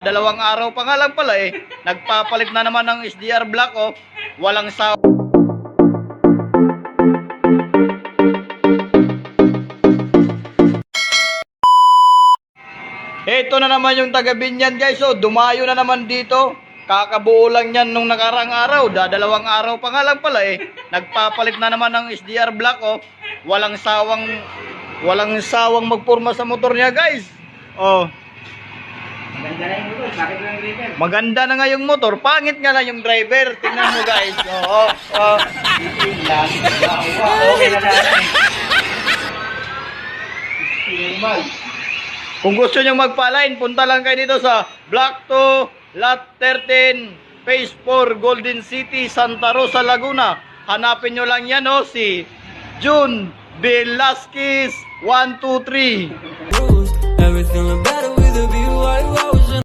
Dalawang araw pa nga lang pala nagpapalit na naman ng SDR block walang saw. Ito na naman yung taga Binyan guys, dumayo na naman dito. Kakabuo lang yan nung nakarang araw, dalawang araw pa nga lang pala nagpapalit na naman ng SDR block walang sawang magporma sa motor niya guys. Maganda na yung motor, bakit lang driver? Maganda na nga yung motor, pangit nga lang yung driver. Tingnan mo guys. Okay na lang. Kung gusto nyo magpa-line, punta lang kayo dito sa Block 2, Lot 13, Phase 4, Golden City, Santa Rosa, Laguna. Hanapin nyo lang yan si June Velasquez 123. Everything about